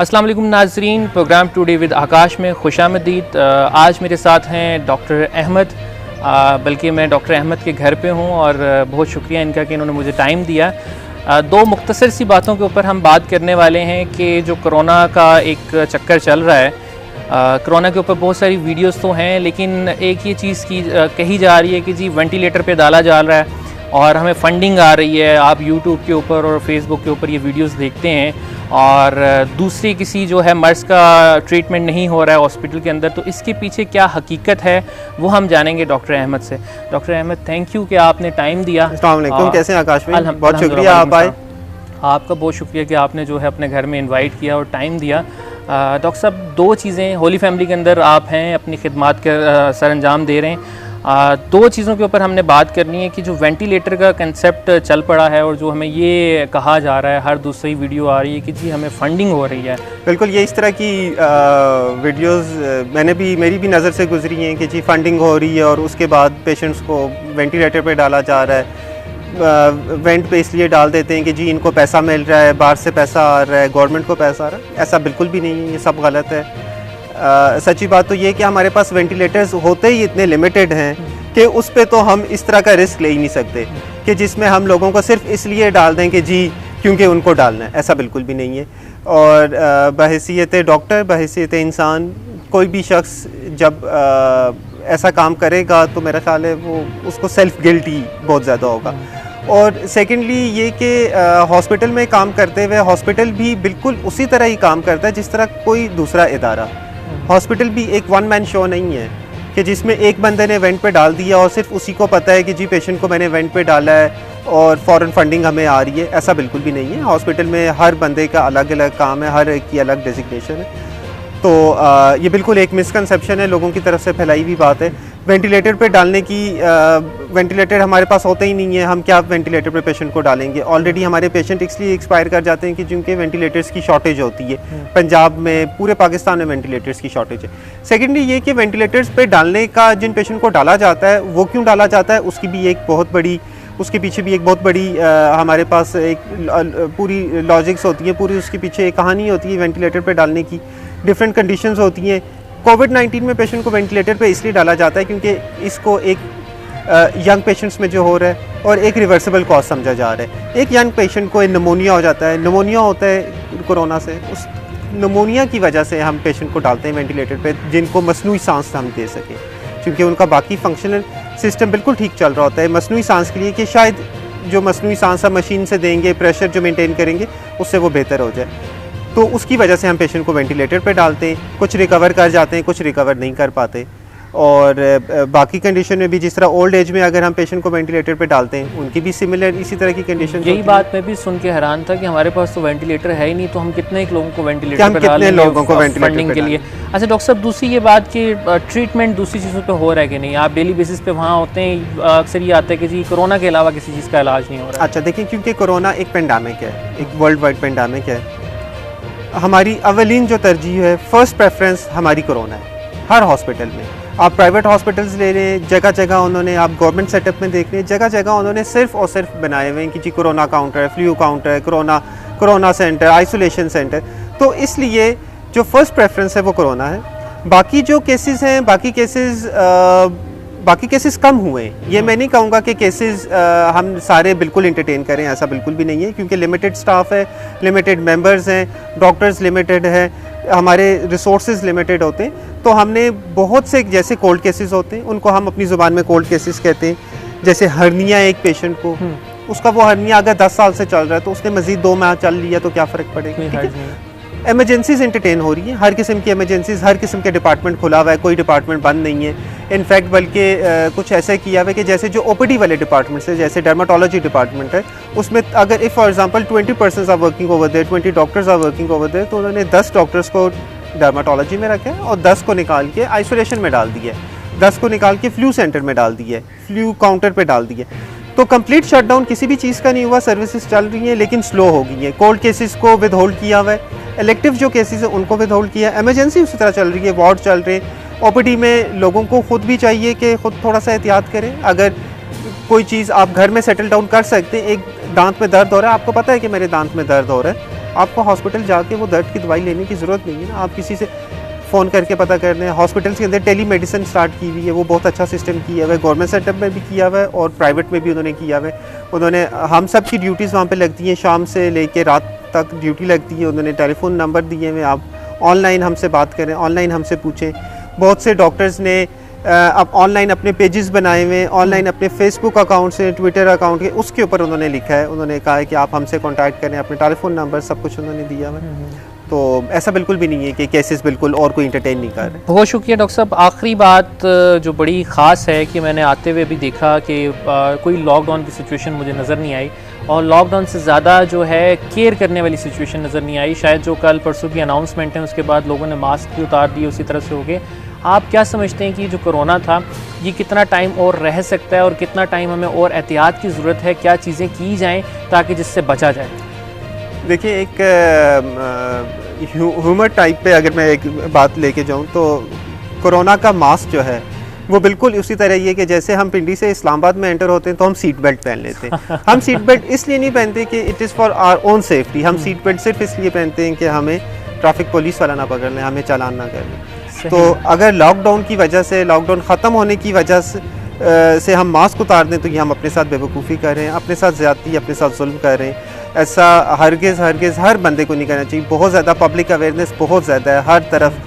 अस्सलाम वालेकुम नाज़रीन, प्रोग्राम टुडे विद आकाश में खुशामदीद। आज मेरे साथ हैं डॉक्टर अहमद, बल्कि मैं डॉक्टर अहमद के घर पे हूँ और बहुत शुक्रिया इनका कि इन्होंने मुझे टाइम दिया। दो मुख्तसर सी बातों के ऊपर हम बात करने वाले हैं कि जो कोरोना का एक चक्कर चल रहा है, कोरोना के ऊपर बहुत सारी वीडियोस तो हैं, लेकिन एक ये चीज़ की कही जा रही है कि जी वेंटिलेटर पे डाला जा रहा है और हमें फंडिंग आ रही है। आप यूट्यूब के ऊपर और फेसबुक के ऊपर ये वीडियोस देखते हैं और दूसरी किसी जो है मर्ज़ का ट्रीटमेंट नहीं हो रहा है हॉस्पिटल के अंदर, तो इसके पीछे क्या हकीकत है वो हम जानेंगे डॉक्टर अहमद से। डॉक्टर अहमद, थैंक यू कि आपने टाइम दिया। अस्सलाम वालेकुम, कैसे हैं आकाश भाई? बहुत शुक्रिया आप आए। आपका बहुत शुक्रिया कि आपने जो है अपने घर में इनवाइट किया और टाइम दिया। डॉक्टर साहब, दो चीज़ें, होली फैमिली के अंदर आप हैं, अपनी खिदमात का सर अंजाम दे रहे हैं। दो चीज़ों के ऊपर हमने बात करनी है कि जो वेंटिलेटर का कंसेप्ट चल पड़ा है और जो हमें ये कहा जा रहा है, हर दूसरी वीडियो आ रही है कि जी हमें फंडिंग हो रही है। बिल्कुल, ये इस तरह की वीडियोस मेरी भी नज़र से गुजरी हैं कि जी फंडिंग हो रही है और उसके बाद पेशेंट्स को वेंटिलेटर पे डाला जा रहा है। वेंट पे इसलिए डाल देते हैं कि जी इनको पैसा मिल रहा है, बाहर से पैसा आ रहा है, गवर्नमेंट को पैसा आ रहा है। ऐसा बिल्कुल भी नहीं है, ये सब गलत है। सच्ची बात तो ये कि हमारे पास वेंटिलेटर्स होते ही इतने लिमिटेड हैं कि उस पे तो हम इस तरह का रिस्क ले ही नहीं सकते कि जिसमें हम लोगों को सिर्फ इसलिए डाल दें कि जी क्योंकि उनको डालना है। ऐसा बिल्कुल भी नहीं है। और बहैसियत डॉक्टर, बहैसियत इंसान, कोई भी शख्स जब ऐसा काम करेगा तो मेरा ख्याल है वो उसको सेल्फ गिल्ट ही बहुत ज़्यादा होगा। और सेकेंडली ये कि हॉस्पिटल में काम करते हुए हॉस्पिटल भी बिल्कुल उसी तरह ही काम करता है जिस तरह कोई दूसरा इदारा। हॉस्पिटल भी एक वन मैन शो नहीं है कि जिसमें एक बंदे ने वेंट पे डाल दिया और सिर्फ उसी को पता है कि जी पेशेंट को मैंने वेंट पे डाला है और फ़ौरन फंडिंग हमें आ रही है। ऐसा बिल्कुल भी नहीं है। हॉस्पिटल में हर बंदे का अलग अलग काम है, हर एक की अलग डेजिग्नेशन है। तो ये बिल्कुल एक मिसकंसेप्शन है, लोगों की तरफ से फैलाई हुई बात है। वेंटिलेटर पे डालने की वेंटिलेटर हमारे पास होता ही नहीं है, हम क्या वेंटिलेटर पे पेशेंट को डालेंगे? ऑलरेडी हमारे पेशेंट इसलिए एक्सपायर कर जाते हैं कि जिनके वेंटिलेटर्स की शॉर्टेज होती है। पंजाब में, पूरे पाकिस्तान में वेंटिलेटर्स की शॉर्टेज है। सेकेंडली ये कि वेंटिलेटर्स पे डालने का जिन पेशेंट को डाला जाता है वो क्यों डाला जाता है, उसकी भी एक बहुत बड़ी, उसके पीछे भी एक बहुत बड़ी हमारे पास एक पूरी लॉजिक्स होती है, पूरी उसके पीछे एक कहानी होती है वेंटिलेटर पे डालने की। डिफरेंट कंडीशंस होती हैं। कोविड-19 में पेशेंट को वेंटिलेटर पे इसलिए डाला जाता है क्योंकि इसको एक यंग पेशेंट्स में जो हो रहा है और एक रिवर्सिबल कॉज समझा जा रहा है। एक यंग पेशेंट को निमोनिया हो जाता है, निमोनिया होता है कोरोना से, उस निमोनिया की वजह से हम पेशेंट को डालते हैं वेंटिलेटर पे जिनको मसनूई सांस हम दे सकें, क्योंकि उनका बाकी फंक्शनल सिस्टम बिल्कुल ठीक चल रहा होता है। मसनूई सांस के लिए कि शायद जो मसनूई सांस हम मशीन से देंगे, प्रेशर जो मेनटेन करेंगे उससे वो बेहतर हो जाए, तो उसकी वजह से हम पेशेंट को वेंटिलेटर पे डालते हैं। कुछ रिकवर कर जाते हैं, कुछ रिकवर नहीं कर पाते। और बाकी कंडीशन में भी जिस तरह ओल्ड एज में अगर हम पेशेंट को वेंटिलेटर पे डालते हैं, उनकी भी सिमिलर इसी तरह की कंडीशन। यही बात मैं भी सुन के हैरान था कि हमारे पास तो वेंटिलेटर है ही नहीं, तो हम कितने लोगों को वेंटिलेटर पे डालेंगे फंडिंग के लिए। अच्छा डॉक्टर साहब, दूसरी ये बात कि ट्रीटमेंट दूसरी चीज़ों पे हो रहा है कि नहीं? आप डेली बेसिस पे वहाँ होते हैं, अक्सर ये आता है कि जी कोरोना के अलावा किसी चीज़ का इलाज नहीं हो रहा है। अच्छा देखिए, क्योंकि कोरोना एक पेंडेमिक है, एक वर्ल्ड वाइड पेंडेमिक है, हमारी अवलीन जो तरजीह है, फर्स्ट प्रेफरेंस हमारी कोरोना है। हर हॉस्पिटल में, आप प्राइवेट हॉस्पिटल्स ले लें, जगह जगह उन्होंने, आप गवर्नमेंट सेटअप में देख लें, जगह जगह उन्होंने सिर्फ और सिर्फ बनाए हुए हैं कि जी कोरोना काउंटर है, फ्लू काउंटर है, कोरोना सेंटर, आइसोलेशन सेंटर। तो इसलिए जो फर्स्ट प्रेफरेंस है वो कोरोना है। बाकी जो केसेस हैं, बाकी केसेस कम हुए। ये मैं नहीं कहूँगा कि केसेस हम सारे बिल्कुल इंटरटेन करें, ऐसा बिल्कुल भी नहीं है, क्योंकि लिमिटेड स्टाफ है, लिमिटेड मेंबर्स हैं, डॉक्टर्स लिमिटेड हैं, हमारे रिसोर्सेज लिमिटेड होते हैं। तो हमने बहुत से, जैसे कोल्ड केसेस होते हैं, उनको हम अपनी ज़ुबान में कोल्ड केसेस कहते हैं। जैसे हर्निया, एक पेशेंट को उसका वो हर्निया अगर 10 साल से चल रहा है तो उसने मज़ीद 2 माह चल लिया तो क्या फ़र्क पड़ेगा? एमरजेंसीज इंटरटेन हो रही हैं, हर किस्म की एमरजेंसीज, हर किस्म के डिपार्टमेंट खुला हुआ है, कोई डिपार्टमेंट बंद नहीं है। इनफैक्ट बल्कि कुछ ऐसा किया हुआ है कि जैसे जो ओपीडी वाले डिपार्टमेंट्स है, जैसे डर्माटोलॉजी डिपार्टमेंट है, उसमें अगर if for example 20% are working over there, 20 doctors are working over there, तो उन्होंने 10 डॉक्टर्स को डर्माटोलॉजी में रखा है और 10 को निकाल के आइसोलेशन में डाल दिया है, 10 को निकाल के फ्लू सेंटर में डाल दिया है, फ्लू काउंटर पर डाल दिया। तो कंप्लीट शटडाउन किसी भी चीज़ का नहीं हुआ, सर्विसेज चल रही हैं लेकिन स्लो हो गई हैं। कोल्ड केसेस को विद होल्ड किया हुआ है, इलेक्टिव जो केसेस है उनको विद होल्ड किया, एमरजेंसी उसी तरह चल रही है, वार्ड चल रहे हैं। ओपीडी में लोगों को खुद भी चाहिए कि खुद थोड़ा सा एहतियात करें। अगर कोई चीज़ आप घर में सेटल डाउन कर सकते हैं, एक दांत में दर्द हो रहा है, आपको पता है कि मेरे दांत में दर्द हो रहा है, आपको हॉस्पिटल जाके वो दर्द की दवाई लेने की ज़रूरत नहीं है ना, आप किसी से फ़ोन करके पता कर लें। हॉस्पिटल्स के अंदर टेली मेडिसिन स्टार्ट की हुई है, वो बहुत अच्छा सिस्टम किया हुआ है, गवर्नमेंट सेटअप में भी किया हुआ है और प्राइवेट में भी उन्होंने किया हुआ है। उन्होंने हम सब की ड्यूटीज़ वहाँ पे लगती हैं, शाम से लेके रात तक ड्यूटी लगती है। उन्होंने टेलीफोन नंबर दिए हुए, आप ऑनलाइन हमसे बात करें, ऑनलाइन हमसे पूछें। बहुत से डॉक्टर्स ने अब ऑनलाइन अपने पेजेस बनाए हुए हैं, ऑनलाइन अपने फेसबुक अकाउंट से, ट्विटर अकाउंट के, उसके ऊपर उन्होंने लिखा है, उन्होंने कहा है कि आप हमसे कांटेक्ट करें, अपने टेलीफोन नंबर सब कुछ उन्होंने दिया हुआ है। तो ऐसा बिल्कुल भी नहीं है कि केसेस बिल्कुल और कोई इंटरटेन नहीं कर रहे। बहुत शुक्रिया डॉक्टर साहब। आखिरी बात जो बड़ी ख़ास है कि मैंने आते हुए भी देखा कि कोई लॉकडाउन की सिचुएशन मुझे नज़र नहीं आई और लॉकडाउन से ज़्यादा जो है केयर करने वाली सिचुएशन नज़र नहीं आई। शायद जो कल परसों की अनाउंसमेंट है उसके बाद लोगों ने मास्क भी उतार दिए, उसी तरह से हो गए। आप क्या समझते हैं कि जो कोरोना था ये कितना टाइम और रह सकता है और कितना टाइम हमें और एहतियात की ज़रूरत है, क्या चीज़ें की जाएँ ताकि जिससे बचा जाए? देखिए, एक ह्यूमर टाइप पे अगर मैं एक बात लेके जाऊं तो कोरोना का मास्क जो है वो बिल्कुल उसी तरह ही है कि जैसे हम पिंडी से इस्लामाबाद में एंटर होते हैं तो हम सीट बेल्ट पहन लेते हैं। हम सीट बेल्ट इसलिए नहीं पहनते कि it is for our own safety, हम सीट बेल्ट सिर्फ इसलिए पहनते हैं कि हमें ट्रैफिक पुलिस वाला ना पकड़ लें, हमें चालान ना कर लें। तो अगर लॉकडाउन की वजह से, लॉकडाउन ख़त्म होने की वजह से हम मास्क उतार दें तो ये हम अपने साथ बेवकूफ़ी कर रहे हैं, अपने साथ ज़्यादती, अपने साथ जुल्म कर रहे हैं। ऐसा हरगिज़ हर बंदे को नहीं करना चाहिए। बहुत ज़्यादा पब्लिक अवेयरनेस बहुत ज़्यादा है हर तरफ।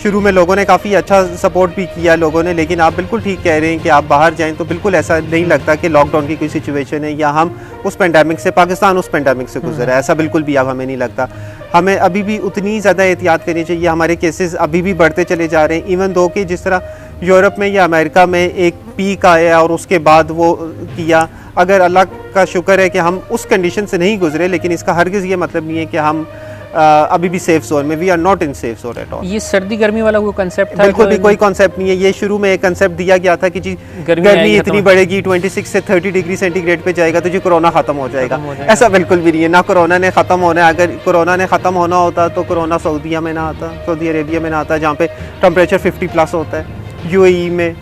शुरू में लोगों ने काफ़ी अच्छा सपोर्ट भी किया लोगों ने, लेकिन आप बिल्कुल ठीक कह रहे हैं कि आप बाहर जाएं तो बिल्कुल ऐसा नहीं लगता कि लॉकडाउन की कोई सिचुएशन है या हम उस पेंडेमिक से, पाकिस्तान उस पेंडेमिक से गुजरा है, ऐसा बिल्कुल भी अब हमें नहीं लगता। हमें अभी भी उतनी ज़्यादा एहतियात करनी चाहिए। हमारे केसेस अभी भी बढ़ते चले जा रहे हैं, इवन दो कि जिस तरह यूरोप में या अमेरिका में एक पीक आया और उसके बाद वो किया। अगर अल्लाह का शुक्र है कि हम उस कंडीशन से नहीं गुजरे, लेकिन इसका हरगिज़ ये मतलब नहीं है कि हम अभी भी सेफ जोन में, we are not in safe zone at all. ये सर्दी गर्मी वाला कोई कंसेप्ट था? बिल्कुल भी कोई कॉन्सेप्ट नहीं है। ये शुरू में एक कंसेप्ट दिया गया था कि जी गर्मी इतनी बढ़ेगी, 26 से 30 डिग्री सेंटीग्रेड पे जाएगा तो जी कोरोना ख़त्म हो जाएगा। ऐसा बिल्कुल भी नहीं है, ना कोरोना ने ख़त्म होना है। अगर कोरोना ने ख़त्म होना होता तो कोरोना सऊदीया में ना आता, सऊदी अरेबिया में ना आता, जहाँ पे टेम्परेचर 50+ होता है, UAE में,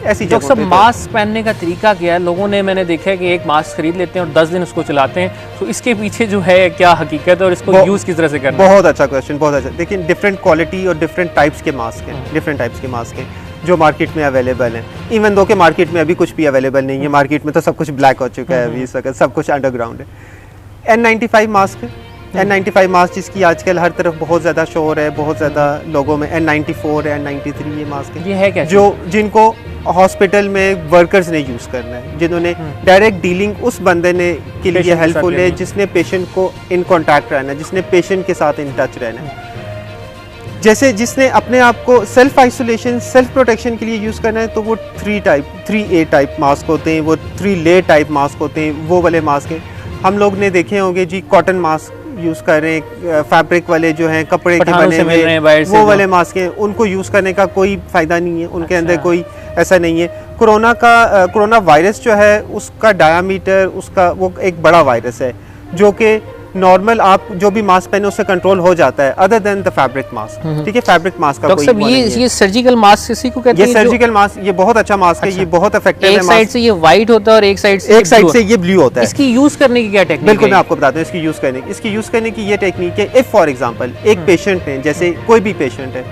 ऐसी डॉक्टर साहब मास्क पहनने का तरीका क्या है? लोगों ने, मैंने देखा है कि एक मास्क खरीद लेते हैं और 10 दिन उसको चलाते हैं, तो इसके पीछे जो है क्या हकीकत है और इसको यूज़ किस तरह से करना है? बहुत अच्छा क्वेश्चन, बहुत अच्छा। देखिए, डिफरेंट क्वालिटी और डिफरेंट टाइप्स के मास्क हैं, डिफरेंट टाइप्स के मास्क हैं जो मार्केट में अवेलेबल हैं। इवन दो के मार्केट में अभी कुछ भी अवेलेबल नहीं है, मार्केट में तो सब कुछ ब्लैक हो चुका है अभी इस वक्त, सब कुछ अंडरग्राउंड है। N95 मास्क है, N95 मास्क जिसकी आजकल हर तरफ बहुत ज़्यादा शोर है, बहुत ज़्यादा लोगों में। N94 है, N93 ये मास्क है। ये है क्या? जो जिनको हॉस्पिटल में वर्कर्स ने यूज़ करना है, जिन्होंने डायरेक्ट डीलिंग उस बंदे ने के लिए हेल्पफुल है, जिसने पेशेंट को इन कांटेक्ट रहना है, जिसने पेशेंट के साथ इन टच रहना है। जैसे जिसने अपने आप को सेल्फ आइसोलेशन, सेल्फ प्रोटेक्शन के लिए यूज़ करना है तो वो 3A टाइप मास्क होते हैं, वो 3 टाइप मास्क होते हैं, वो वाले मास्क हैं। हम लोग ने देखे होंगे जी कॉटन मास्क यूज़ कर रहे हैं, फैब्रिक वाले जो हैं, कपड़े के बने हुए वो वाले मास्क हैं, उनको यूज़ करने का कोई फ़ायदा नहीं है, उनके अंदर कोई ऐसा नहीं है। कोरोना वायरस जो है उसका डायामीटर, उसका वो एक बड़ा वायरस है जो कि नॉर्मल आप जो भी मास्क पहने उससे कंट्रोल हो जाता है, other than the fabric mask. ठीक है, फैब्रिक मास्क का कोई ये सर्जिकल मास्क इसी को कहते हैं? ये सर्जिकल मास्क, ये बहुत अच्छा मास्क है, ये बहुत इफेक्टिव है। एक साइड से ये वाइट होता है और एक साइड से ये ब्लू होता है। इसकी यूज करने की क्या टेक्निक है? बिल्कुल, मैं आपको बताता हूँ इसकी यूज करने की ये टेक्निक है। इफ फॉर एग्जांपल एक पेशेंट है, जैसे कोई भी पेशेंट है,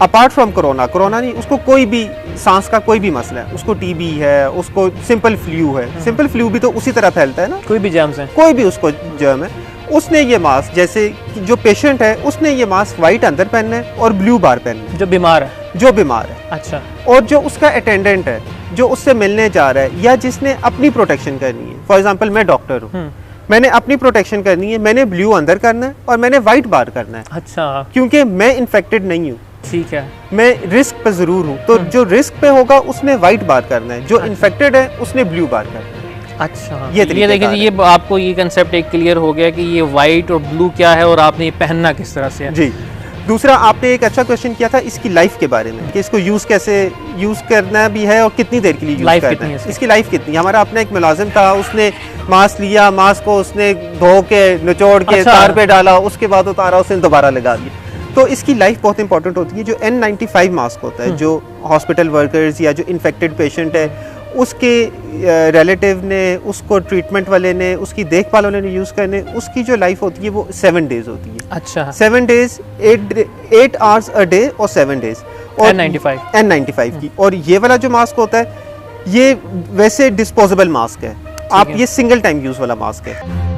अपार्ट फ्रॉम कोरोना नहीं, उसको कोई भी सांस का कोई भी मसला है, उसको TB है, उसको सिंपल फ्लू है, सिंपल फ्लू भी तो उसी तरह फैलता है ना, कोई भी जर्म है, कोई भी उसको जर्म है, उसने ये मास्क, जैसे जो पेशेंट है उसने ये मास्क वाइट अंदर पहनना है और ब्लू बाहर पहनना है। जो बीमार है। अच्छा। और जो उसका अटेंडेंट है जो उससे मिलने जा रहा है या जिसने अपनी प्रोटेक्शन करनी है, फॉर एग्जांपल मैं डॉक्टर हूँ, मैंने अपनी प्रोटेक्शन करनी है, मैंने ब्लू अंदर करना है और मैंने वाइट बाहर करना है। अच्छा। क्योंकि मैं इन्फेक्टेड नहीं हूँ, ठीक है, मैं रिस्क पे जरूर हूँ, तो जो रिस्क पे होगा उसने वाइट बार करना है, जो इन्फेक्टेड है उसने ब्लू बार करना है। अच्छा, ये देखिए, ये आपको ये कंसेप्ट एक क्लियर हो गया कि ये वाइट और ब्लू क्या है और आपने ये पहनना किस तरह से है। जी। दूसरा, आपने एक अच्छा क्वेश्चन किया था इसकी लाइफ के बारे में कि इसको कैसे यूज़ करना भी है और कितनी देर के लिए यूज़ करना है। इसकी लाइफ कितनी? हमारा अपना एक मुलाजिम था, उसने मास्क लिया, मास्क को उसने धो के निचोड़ के तार पे डाला, उसके बाद उतारा, उसने दोबारा लगा दिया। तो इसकी लाइफ बहुत इंपॉर्टेंट होती है। जो N95 मास्क होता है, जो हॉस्पिटल वर्कर्स या जो इन्फेक्टेड पेशेंट है उसके रिलेटिव ने, उसको ट्रीटमेंट वाले ने, उसकी देखभाल वाले ने यूज़ करने, उसकी जो लाइफ होती है वो 7 डेज़ होती है। अच्छा 7 डेज़ 8 आवर्स अ डे और 7 डेज़ और N95 की। और ये वाला जो मास्क होता है ये वैसे डिस्पोजेबल मास्क है, आप है। ये सिंगल टाइम यूज़ वाला मास्क है।